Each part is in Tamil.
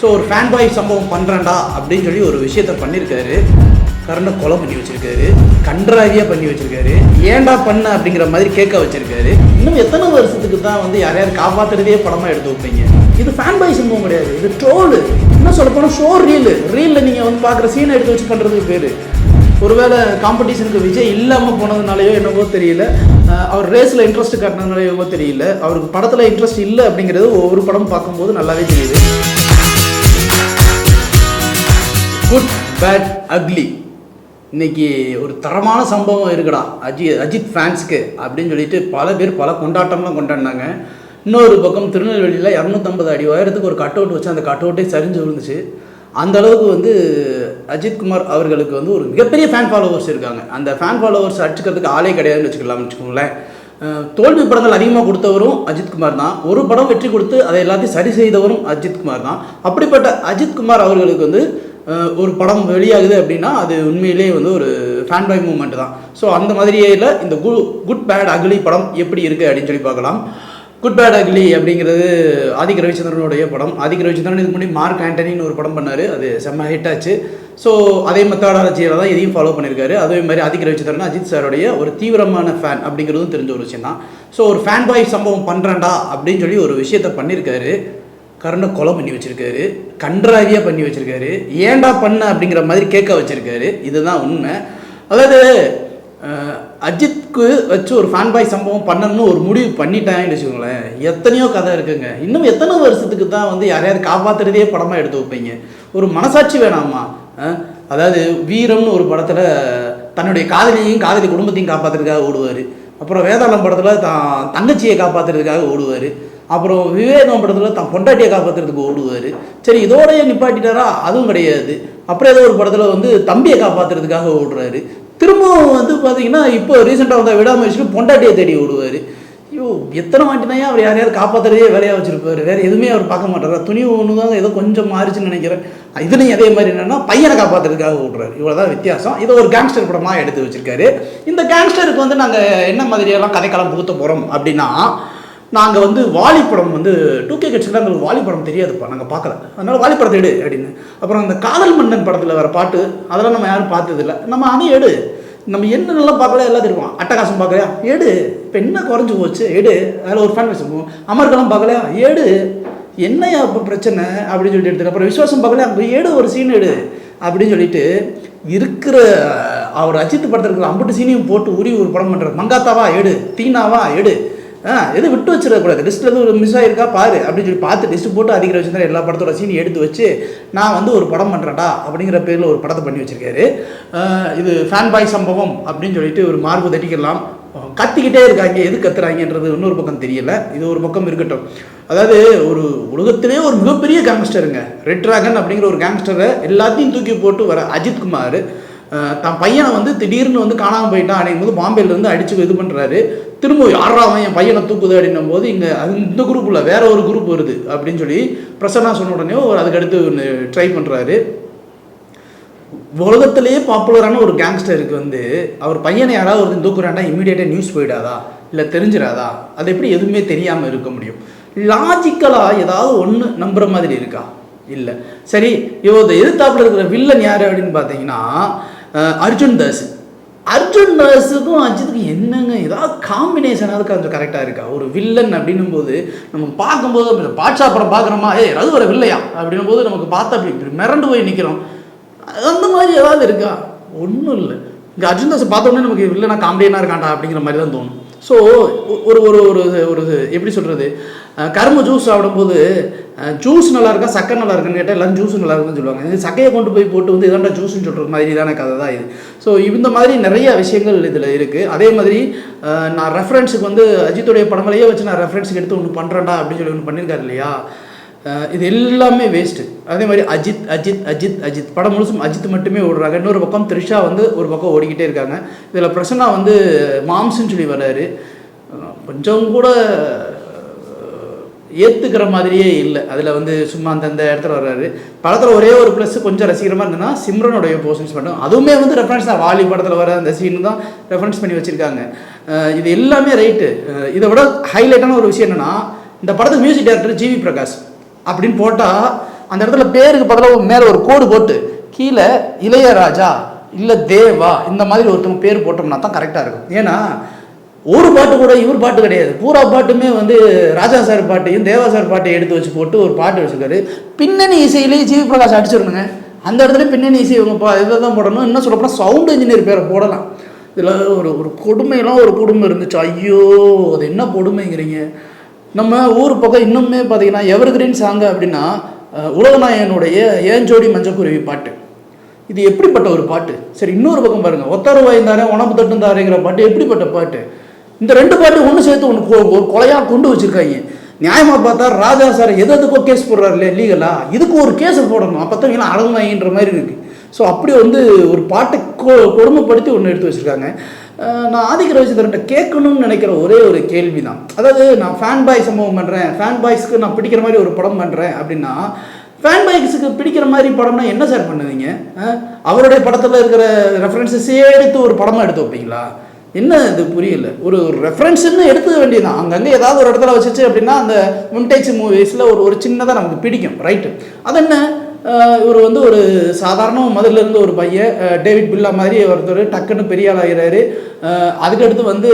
ஸோ ஒரு ஃபேன் பாய் சம்பவம் பண்ணுறேன்டா அப்படின்னு சொல்லி ஒரு விஷயத்த பண்ணியிருக்காரு. கரண்டை கொலை பண்ணி வச்சிருக்காரு, கன்றாவியாக பண்ணி வச்சிருக்காரு, ஏன்டா பண்ண அப்படிங்கிற மாதிரி கேட்க வச்சிருக்காரு. இன்னும் எத்தனை வருஷத்துக்கு தான் வந்து யாரையாவது காப்பாற்றுறதே படமாக எடுத்து வைப்பீங்க? இது ஃபேன் பாய் சம்பவம் கிடையாது, இது ட்ரோலு. இன்னும் சொல்லப்போனால் ஷோ ரீலில் நீங்கள் வந்து பார்க்குற சீனை எடுத்து வச்சு பண்ணுறதுக்கு பேர். ஒருவேளை காம்படிஷனுக்கு விஜய் இல்லாமல் போனதுனாலையோ என்னவோ தெரியல, அவர் ரேஸில் இன்ட்ரெஸ்ட் காட்டினதுனாலையோ தெரியல, அவருக்கு படத்தில் இன்ட்ரெஸ்ட் இல்லை அப்படிங்கிறது ஒவ்வொரு படம் பார்க்கும்போது நல்லாவே தெரியுது. குட் பேட் அக்லி இன்னைக்கு ஒரு தரமான சம்பவம் இருக்குடா அஜித் ஃபேன்ஸ்க்கு அப்படின்னு சொல்லிட்டு பல பேர் பல கொண்டாட்டம்லாம் கொண்டாடினாங்க. இன்னொரு பக்கம் திருநெல்வேலியில் 250 அடி உயரத்துக்கு ஒரு கட் அவுட் வச்சு அந்த கட் அவுட்டே சரிஞ்சு விழுந்துச்சு. அந்த அளவுக்கு வந்து அஜித்குமார் அவர்களுக்கு வந்து ஒரு மிகப்பெரிய ஃபேன் ஃபாலோவர்ஸ் இருக்காங்க. அந்த ஃபேன் ஃபாலோவர்ஸ் அடிச்சுக்கிறதுக்கு ஆளே கிடையாதுன்னு வச்சுக்கோங்களேன். தோல்வி படங்கள் அதிகமாக கொடுத்தவரும் அஜித்குமார் தான். ஒரு படம் வெற்றி கொடுத்து அதை எல்லாத்தையும் சரி செய்தவரும் அஜித்குமார் தான். அப்படிப்பட்ட அஜித்குமார் அவர்களுக்கு வந்து ஒரு படம் வெளியாகுது அப்படின்னா அது உண்மையிலே வந்து ஒரு ஃபேன் பாய் மூமெண்ட் தான். ஸோ அந்த மாதிரியில் இந்த குட் பேட் அக்லி படம் எப்படி இருக்குது அப்படின்னு சொல்லி பார்க்கலாம். குட் பேட் அக்லி அப்படிங்கிறது ஆதிக் ரவிச்சந்திரனுடைய படம். ஆதிக் ரவிச்சந்திரன் இதுக்கு முன்னாடி மார்க் ஆண்டனின்னு ஒரு படம் பண்ணார், அது செம்ம ஹிட் ஆச்சு. ஸோ அதே மெத்தடாலஜியில் தான் இதையும் ஃபாலோ பண்ணியிருக்காரு. அதே மாதிரி ஆதிக் ரவிச்சந்திரன் அஜித் சாருடைய ஒரு தீவிரமான ஃபேன் அப்படிங்கிறதும் தெரிஞ்ச ஒரு விஷயம் தான். ஸோ ஒரு ஃபேன் பாய் சம்பவம் பண்ணுறேன்டா அப்படின்னு சொல்லி ஒரு விஷயத்த பண்ணியிருக்காரு. கரண்டை கொலை பண்ணி வச்சுருக்காரு, கன்றாவியாக பண்ணி வச்சுருக்காரு, ஏன்டா பண்ண அப்படிங்கிற மாதிரி கேட்க வச்சுருக்காரு. இதுதான் உண்மை. அதாவது அஜித்க்கு வச்சு ஒரு ஃபேன் பாய் சம்பவம் பண்ணணும்னு ஒரு முடிவு பண்ணிட்டாங்கன்னு வச்சுக்கோங்களேன். எத்தனையோ கதை இருக்குங்க. இன்னும் எத்தனை வருஷத்துக்கு தான் வந்து யாரையாவது காப்பாற்றுறதே படமாக எடுத்து வைப்பீங்க? ஒரு மனசாட்சி வேணாமா? அதாவது வீரம்னு ஒரு படத்தில் தன்னுடைய காதலி குடும்பத்தையும் காப்பாற்றுறதுக்காக ஓடுவார். அப்புறம் வேதாளம் படத்தில் தான் தங்கச்சியை காப்பாற்றுறதுக்காக ஓடுவார். அப்புறம் விவேகம் படத்தில் தான் பொண்டாட்டியை காப்பாற்றுறதுக்கு ஓடுவார். சரி, இதோடய நிப்பாட்டிட்டாரா? அதுவும் கிடையாது. அப்புறம் ஏதோ ஒரு படத்தில் வந்து தம்பியை காப்பாற்றுறதுக்காக ஓடுறாரு. திரும்பவும் வந்து பார்த்தீங்கன்னா இப்போ ரீசெண்டாக வந்தால் விடாமுயற்சிக்கு பொண்டாட்டியை தேடி ஓடுவார். ஐயோ, எத்தனை வாட்டினாயா அவர் யாரையாவது காப்பாற்றுறதே வேலையாக வச்சுருப்பார். வேறு எதுவுமே அவர் பார்க்க மாட்டார். துணி ஒன்று தான் ஏதோ கொஞ்சம் மாறிச்சுன்னு நினைக்கிறேன். இதுலையும் அதே மாதிரி என்னென்னா பையனை காப்பாற்றுறதுக்காக ஓடுறாரு. இவ்வளோதான் வித்தியாசம். இதை ஒரு கேங்ஸ்டர் படமாக எடுத்து வச்சுருக்காரு. இந்த கேங்ஸ்டருக்கு வந்து நாங்கள் என்ன மாதிரியெல்லாம் கதைக்களம் புகுத்த போகிறோம் அப்படின்னா, நாங்கள் வந்து வாலிப்படம் வந்து 2K கிட்ஸில் எங்களுக்கு வாலிப்படம் தெரியாதுப்பா, நாங்கள் பார்க்கல, அதனால் வாலிப்படத்தை எடு அப்படின்னு. அப்புறம் அந்த காதல் மன்னன் படத்தில் வர பாட்டு அதெல்லாம் நம்ம யாரும் பார்த்ததில்லை. நம்ம அணி எடு, நம்ம என்ன நல்லா பார்க்கல எல்லாம் தெரியும். அட்டகாசம் பார்க்கலையா? எடு. இப்போ என்ன குறைஞ்சி போச்சு? எடு. அதில் ஒரு ஃபேன் வச்சுருப்போம். அமர்கலம் பார்க்கலையா? எடு. என்னையா இப்போ பிரச்சனை அப்படின்னு சொல்லிட்டு எடுத்துட்டு அப்புறம் விஸ்வாசம் பார்க்கலையா? அப்போ எடு, ஒரு சீன் எடு அப்படின்னு சொல்லிட்டு இருக்கிற அவர் அஜித் படத்தில் இருக்கிற 50 சீனையும் போட்டு உரி ஒரு படம் பண்ணுறாரு. மங்காத்தாவா எடு, தீனாவா எடு, எதுவும் விட்டு வச்சிடக்கூடாது, லிஸ்ட்டில் எதுவும் ஒரு மிஸ் ஆகிருக்கா பாரு அப்படின்னு சொல்லி பார்த்து லிஸ்ட்டு போட்டு அதிக வச்சுருந்தா எல்லா படத்தோட சீனி எடுத்து வச்சு நான் வந்து ஒரு படம் பண்ணுறேன்டா அப்படிங்கிற பேரில் ஒரு படத்தை பண்ணி வச்சுருக்காரு. இது ஃபேன் பாய் சம்பவம் அப்படின்னு சொல்லிட்டு ஒரு மார்பு தட்டிக்கலாம். கத்திக்கிட்டே இருக்காங்க, எது கத்துறாங்கன்றது இன்னொரு பக்கம் தெரியல. இது ஒரு பக்கம் இருக்கட்டும். அதாவது ஒரு உலகத்திலே ஒரு மிகப்பெரிய கேங்ஸ்டருங்க ரெட் டிராகன் அப்படிங்கிற ஒரு கேங்ஸ்டரை எல்லாத்தையும் தூக்கி போட்டு வர அஜித்குமார் தான் பையனை வந்து திடீர்னு வந்து காணாமல் போயிட்டான் அப்படிங்கும் போது பாம்பேலேருந்து அடிச்சு இது பண்ணுறாரு. திரும்ப யாரா அவன் என் பையனை தூக்குது அப்படின்னும் போது இங்கே இந்த குரூப்பில் வேற ஒரு குரூப் வருது அப்படின்னு சொல்லி பிரசன்னா சொன்ன உடனே அதுக்கடுத்து ஒன்று ட்ரை பண்ணுறாரு. உலகத்திலேயே பாப்புலரான ஒரு கேங்ஸ்டருக்கு வந்து அவர் பையனை யாராவது ஒரு தூக்குறாண்டா இமீடியட்டாக நியூஸ் போயிடாதா, இல்லை தெரிஞ்சிடாதா? அது எப்படி எதுவுமே தெரியாமல் இருக்க முடியும்? லாஜிக்கலாக ஏதாவது ஒன்று நம்புகிற மாதிரி இருக்கா? இல்லை. சரி, இவங்க எதிர்த்தாப்புல இருக்கிற வில்லன் யார் அப்படின்னு பார்த்தீங்கன்னா அர்ஜுன் தாஸுக்கும் அஜித்துக்கும் என்னங்க ஏதாவது காம்பினேஷனாவது கொஞ்சம் கரெக்டாக இருக்கா? ஒரு வில்லன் அப்படின்னும் போது நமக்கு பார்க்கும்போது பாட்ஷா படம் பார்க்குறோமா, அது ஒரு வில்லையா அப்படின்னும் போது நமக்கு பார்த்தா அப்படி மிரண்டு போய் நிற்கிறோம். அந்த மாதிரி ஏதாவது இருக்கா? ஒன்றும் இல்லை. இங்கே அர்ஜுன் தாஸை பார்த்தோன்னே நமக்கு வில்லனா காமெடியனாக இருக்காண்டா அப்படிங்கிற மாதிரி தான் தோணும். ஸோ ஒரு ஒரு ஒரு எப்படி சொல்கிறது, கரும்பு ஜூஸ் சாப்பிடும்போது ஜூஸ் நல்லா இருக்கா சக்கரை நல்லா இருக்குன்னு கேட்டால் எல்லோரும் ஜூஸ் நல்லா இருக்குன்னு சொல்லுவாங்க. சக்கையை கொண்டு போய் போட்டு வந்து இதாண்டா ஜூஸ்ன்னு சொல்கிற மாதிரி தானே கதை தான் இது. ஸோ இந்த மாதிரி நிறைய விஷயங்கள் இதில் இருக்குது. அதே மாதிரி நான் ரெஃபரன்ஸுக்கு வந்து அஜித்துடைய படங்களையே வச்சு நான் ரெஃபரன்ஸுக்கு எடுத்து ஒன்று பண்ணுறேன்டா அப்படின்னு சொல்லி ஒன்று பண்ணியிருக்காரு இல்லையா? இது எல்லாமே வேஸ்ட்டு. அதே மாதிரி அஜித் படம் முழுசும் அஜித் மட்டுமே ஓடுறாங்க. இன்னொரு பக்கம் த்ரிஷா வந்து ஒரு பக்கம் ஓடிக்கிட்டே இருக்காங்க. இதில் பிரசன்னா வந்து மாம்ஸ்ன்னு சொல்லி வர்றாரு. கொஞ்சம் கூட ஏற்றுக்கிற மாதிரியே இல்லை. அதில் வந்து சும்மா அந்த இடத்துல வர்றாரு. படத்தில் ஒரே ஒரு ப்ளஸ் கொஞ்சம் ரசிகரமாக இருந்ததுன்னா சிம்ரனுடைய போர்ஷன்ஸ் மட்டும், அதுவுமே வந்து ரெஃபரன்ஸ் தான். வாலி படத்தில் வர அந்த சீனு தான் ரெஃபரன்ஸ் பண்ணி வச்சுருக்காங்க. இது எல்லாமே ரைட்டு. இதை விட ஹைலைட்டான ஒரு விஷயம் என்னென்னா, இந்த படத்துக்கு மியூசிக் டைரக்டர் ஜிவி பிரகாஷ் அப்படின்னு போட்டால் அந்த இடத்துல பேருக்கு பதிலாக மேலே ஒரு கோடு போட்டு கீழே இளையராஜா இல்லை தேவா இந்த மாதிரி ஒருத்தவங்க பேர் போட்டோம்னா தான் கரெக்டாக இருக்கும். ஏன்னா ஒரு பாட்டு கூட இவர் பாட்டு கிடையாது, பூரா பாட்டுமே வந்து ராஜா சார் பாட்டையும் தேவா சார் பாட்டையும் எடுத்து வச்சு போட்டு ஒரு பாட்டு வச்சுருக்காரு. பின்னணி இசையிலேயே ஜிவி பிரகாஷ் அடிச்சிடணுங்க. அந்த இடத்துல பின்னணி இசை இவங்க இதை தான் போடணும். இன்னும் சொல்லப்போனால் சவுண்ட் இன்ஜினியர் பேரை போடலாம். இதில் ஒரு கொடுமையெல்லாம் ஒரு கொடுமை இருந்துச்சு. ஐயோ அது என்ன கொடுமைங்கிறீங்க. நம்ம ஊர் பக்கம் இன்னுமே பார்த்தீங்கன்னா எவர்கிரீன் சாங்கு அப்படின்னா உலகநாயகனுடைய ஏஞ்சோடி மஞ்சக்குருவி பாட்டு. இது எப்படிப்பட்ட ஒரு பாட்டு. சரி, இன்னொரு பக்கம் பாருங்கள், ஒத்தர வாய்ந்தாரே உணவு தட்டுந்தாருங்கிற பாட்டு எப்படிப்பட்ட பாட்டு. இந்த ரெண்டு பாட்டு ஒன்று சேர்த்து ஒரு கொலையாக கொண்டு வச்சுருக்காங்க. நியாயமாக பார்த்தா ராஜா சார் எதுக்கோ கேஸ் போடுறாரு இல்லையா லீகலாக, இதுக்கு ஒரு கேஸை போடணும். அப்போ தான் எல்லாம் அடங்குவாங்கன்ற மாதிரி இருக்குது. ஸோ அப்படி வந்து ஒரு பாட்டை கொடுமைப்படுத்தி ஒன்று எடுத்து வச்சுருக்காங்க. நான் ஆதிக்க ரவிச்சந்திரன்ட்ட கேட்கணும்னு நினைக்கிற ஒரே ஒரு கேள்வி தான். அதாவது நான் ஃபேன் பாய் சம்பவம் பண்ணுறேன், ஃபேன் பாய்ஸ்க்கு நான் பிடிக்கிற மாதிரி ஒரு படம் பண்ணுறேன் அப்படின்னா, ஃபேன் பாய்ஸுக்கு பிடிக்கிற மாதிரி படம்னா என்ன சார் பண்ணுவீங்க? அவருடைய படத்தில் இருக்கிற ரெஃபரன்ஸஸே எடுத்து ஒரு படமாக எடுத்து வைப்பீங்களா? என்ன இது புரியல. ஒரு ரெஃபரன்ஸ்ன்னு எடுத்துக்க வேண்டியதுதான். அங்கங்கே ஏதாவது ஒரு இடத்துல வச்சுச்சு அப்படின்னா அந்த விண்டேஜ் மூவிஸில் ஒரு சின்னதாக நமக்கு பிடிக்கும், ரைட்டு. அது என்ன, இவர் வந்து ஒரு சாதாரண முதல்லேருந்து ஒரு பையன் டேவிட் பில்லா மாதிரி ஒருத்தர் டக்குன்னு பெரிய ஆள் ஆகிறாரு. அதுக்கடுத்து வந்து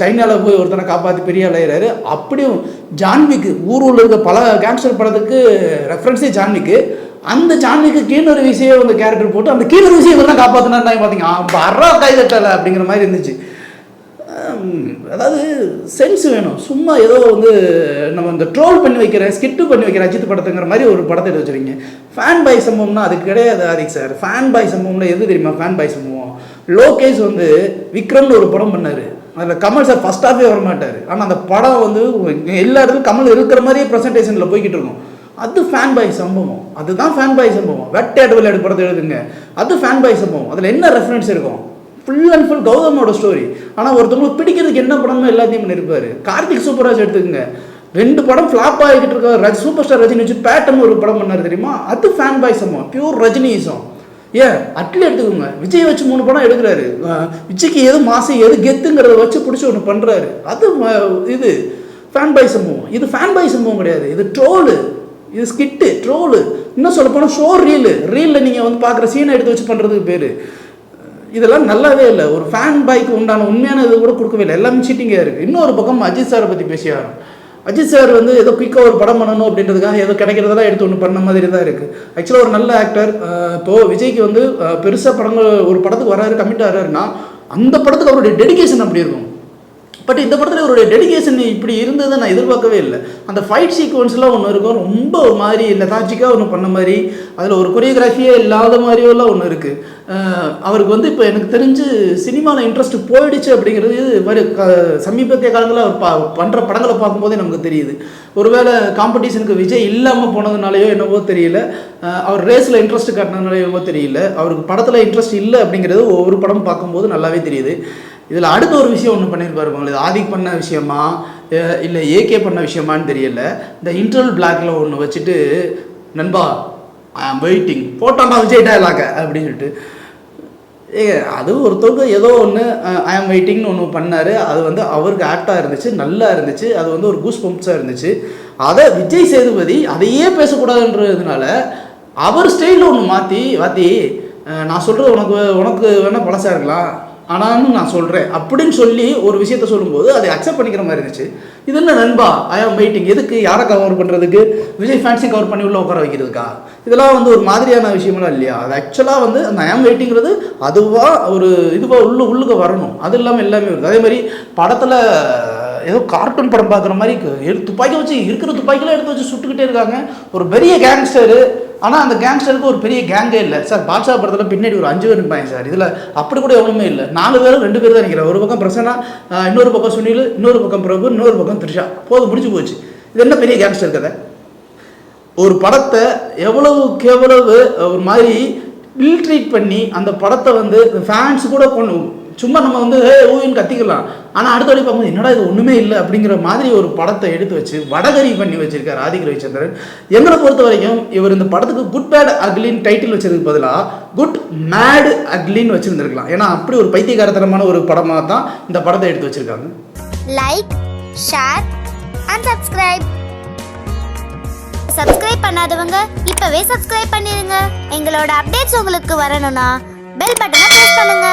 சைனாவில் போய் ஒருத்தனை காப்பாற்றி பெரிய ஆள் ஆகிறாரு. அப்படியும் ஜான்விக்கு ஊரில் இருக்க பல கேங்ஸ்டர் படத்துக்கு ரெஃபரன்ஸே ஜான்விக்கு. அந்த ஜான்விக்கு கீழர் விசையை வந்து கேரக்டர் போட்டு அந்த கீழர் விசையை இவர் தான் காப்பாற்றினார். பார்த்தீங்க வர்றா கைதட்டலை அப்படிங்கிற மாதிரி இருந்துச்சு. அதாவது சென்ஸ் வேணும். சும்மா ஏதோ வந்து நம்ம இந்த ட்ரோல் பண்ணி வைக்கிற ஸ்கிட்டு பண்ணி வைக்கிற அஜித் படத்துங்கிற மாதிரி ஒரு படத்தை எடுத்து வச்சுருக்கீங்க. ஃபேன் பாய் சம்பவம்னா அது கிடையாது ஆதிக் சார். ஃபேன் பாய் சம்பவம்ல எது தெரியுமா? ஃபேன் பாய் சம்பவம் லோகேஷ் வந்து விக்ரம்னு ஒரு படம் பண்ணார். அதில் கமல் சார் ஃபர்ஸ்ட் ஹாஃபே வரமாட்டார். ஆனால் அந்த படம் வந்து எல்லா இடத்துலையும் கமல் இருக்கிற மாதிரியே ப்ரெசன்டேஷனில் போய்கிட்டு இருக்கும். அது ஃபேன் பாய் சம்பவம். அதுதான் ஃபேன் பாய் சம்பவம். வெட்டையாடு விளையாடு படத்தை எழுதுங்க, அது ஃபேன் பாய் சம்பவம். அதில் என்ன ரெஃபரன்ஸ் இருக்கும்? ஃபுல் அண்ட் ஃபுல் கௌதமோட ஸ்டோரி. ஆனால் ஒருத்தவங்களுக்கு பிடிக்கிறதுக்கு என்ன படம்னு எல்லாத்தையும் பண்ணியிருப்பார். கார்த்திக் சூப்பராஜ் எடுத்துக்கங்க, 2 படம் ஃப்ளாப் ஆகிட்டு இருக்க சூப்பர் ஸ்டார் ரஜினி வச்சு பேட்டன் ஒரு படம் பண்ணார் தெரியுமா? அது ஃபேன் பாய் சம்பவம், பியூர் ரஜினிசம். அட்லி எடுத்துக்கோங்க, விஜய் வச்சு 3 படம் எடுக்கிறாரு. விஜய்க்கு எது மாசு எது கெத்துங்கிறத வச்சு பிடிச்சி ஒன்று பண்ணுறாரு. அது இது ஃபேன் பாய் சம்பவம். இது ஃபேன் பாய் சம்பவம் கிடையாது, இது ட்ரோலு, இது ஸ்கிட்டு ட்ரோலு. இன்னும் சொல்ல போனால் ஷோ ரீலில் நீங்கள் வந்து பார்க்குற சீனை எடுத்து வச்சு பண்ணுறதுக்கு பேர். இதெல்லாம் நல்லாவே இல்லை. ஒரு ஃபேன் பாய்க்கு உண்டான உண்மையான இது கூட கொடுக்கவே இல்லை. எல்லாமே சீட்டிங்காக இருக்குது. இன்னொரு பக்கம் அஜித் சாரை பற்றி பேசியாரு. அஜித் சார் வந்து ஏதோ குயிக்காக ஒரு படம் பண்ணணும் அப்படின்றதுக்காக ஏதோ கிடைக்கிறதெல்லாம் எடுத்து ஒன்று பண்ண மாதிரி தான் இருக்குது. ஆக்சுவலாக ஒரு நல்ல ஆக்டர். இப்போது விஜய்க்கு வந்து பெருசாக படங்கள் ஒரு படத்துக்கு வராரு, கமிட் ஆகிறாருன்னா அந்த படத்துக்கு அவருடைய டெடிகேஷன் அப்படி இருக்கும். பட் இந்த படத்தில் அவருடைய டெடிகேஷன் இப்படி இருந்ததை நான் எதிர்பார்க்கவே இல்லை. அந்த ஃபைட் சீக்வன்ஸ்லாம் ஒன்று இருக்கும், ரொம்ப ஒரு மாதிரி லெதாஜிக்காக ஒன்று பண்ண மாதிரி, அதில் ஒரு கொரியோகிராஃபியே இல்லாத மாதிரியோலாம் ஒன்று இருக்குது. அவருக்கு வந்து இப்போ எனக்கு தெரிஞ்சு சினிமாவில் இன்ட்ரெஸ்ட் போயிடுச்சு அப்படிங்கிறது சமீபத்திய காலங்களில் அவர் பண்ணுற படங்களை பார்க்கும்போதே நமக்கு தெரியுது. ஒருவேளை காம்படிஷனுக்கு விஜய் இல்லாமல் போனதுனாலையோ என்னவோ தெரியல, அவர் ரேஸில் இன்ட்ரெஸ்ட் காட்டினதுனாலையோ என்னவோ தெரியல, அவருக்கு படத்தில் இன்ட்ரெஸ்ட் இல்லை அப்படிங்கிறது ஒவ்வொரு படம் பார்க்கும்போது நல்லாவே தெரியுது. இதில் அடுத்த ஒரு விஷயம் ஒன்று பண்ணியிருப்பாரு. உங்களுக்கு ஆதிக் பண்ண விஷயமா இல்லை ஏகே பண்ண விஷயமானு தெரியல. இந்த இன்டர்வல் பிளாக்ல ஒன்று வச்சுட்டு நண்பா ஐ ஆம் வெயிட்டிங் போட்டாண்டா விஜய் டயலாக அப்படின்னு சொல்லிட்டு அது ஒருத்தவங்க ஏதோ ஒன்று ஐ ஆம் வெயிட்டிங்னு ஒன்று பண்ணார். அது வந்து அவருக்கு ஆக்டாக இருந்துச்சு, நல்லா இருந்துச்சு, அது வந்து ஒரு கூஸ் பம்ப்ஸாக இருந்துச்சு. அதை விஜய் சேதுபதி அதையே பேசக்கூடாதுன்றதுனால அவர் ஸ்டைலில் ஒன்று மாற்றி நான் சொல்கிறது உனக்கு வேணால் பழசாக இருக்கலாம் ஆனாலும் நான் சொல்கிறேன் அப்படின்னு சொல்லி ஒரு விஷயத்த சொல்லும்போது அதை அக்செப்ட் பண்ணிக்கிற மாதிரி இருந்துச்சு. இது என்ன நண்பா ஐ ஆம் வெயிட்டிங் எதுக்கு? யாரை கவர் பண்ணுறதுக்கு? விஜய் ஃபேன்ஸி கவர் பண்ணி உள்ள உட்கார வைக்கிறதுக்கா? இதெல்லாம் வந்து ஒரு மாதிரியான விஷயமெல்லாம் இல்லையா? அது ஆக்சுவலாக வந்து அந்த ஐ ஆம் வெயிட்டிங்கிறது அதுவாக ஒரு இதுவாக உள்ளுக்கு வரணும். அது இல்லாமல் எல்லாமே வருது. அதே மாதிரி படத்தில் ஏதோ கார்ட்டூன் படம் பார்க்குற மாதிரி துப்பாக்கி வச்சு இருக்கிற துப்பாக்கிலாம் எடுத்து வச்சு சுட்டுக்கிட்டே இருக்காங்க. ஒரு பெரிய கேங்ஸ்டரு, ஆனால் அந்த கேங்ஸ்டருக்கு ஒரு பெரிய கேங்கே இல்லை சார். பாட்ஷா படத்தில் பின்னாடி ஒரு 5 பேர் இருப்பாங்க சார். இதில் அப்படி கூட எவ்வளவுமே இல்லை. 4 பேரும் 2 பேர் தான் நினைக்கிறேன். ஒரு பக்கம் பிரசன்னா, இன்னொரு பக்கம் சுனில், இன்னொரு பக்கம் பிரபு, இன்னொரு பக்கம் த்ரிஷா. முடிஞ்சு போச்சு. இது என்ன பெரிய கேங்ஸ்டர் கதை? ஒரு படத்தை எவ்வளவுக்கு எவ்வளவு ஒரு மாதிரி இல்ட்ரீட் பண்ணி அந்த படத்தை வந்து ஃபேன்ஸ் கூட சும்மா நம்ம வந்து ஊன்னு கத்திக்கலாம். ஆனால் அடுத்த வழி பார்க்கும்போது என்னடா இது ஒன்றுமே இல்லை அப்படிங்கிற மாதிரி ஒரு படத்தை எடுத்து வச்சு வடகரி பண்ணி வச்சிருக்காரு ஆதிக் ரவிச்சந்திரன். எங்களை பொறுத்த வரைக்கும் இவர் இந்த படத்துக்கு குட் பேட் அக்லின்னு டைட்டில் வச்சதுக்கு பதிலாக குட் மேட் அக்லின்னு வச்சிருந்துருக்கலாம். ஏன்னா அப்படி ஒரு பைத்தியகாரத்தனமான ஒரு படமாக தான் இந்த படத்தை எடுத்து வச்சிருக்காங்க. Like, share and subscribe. Subscribe பண்ணாதவங்க இப்பவே சப்ஸ்கிரைப் பண்ணிருங்க. எங்களோட அப்டேட்ஸ் உங்களுக்கு வரணும்னா பெல் பட்டனை பிரஸ் பண்ணுங்க.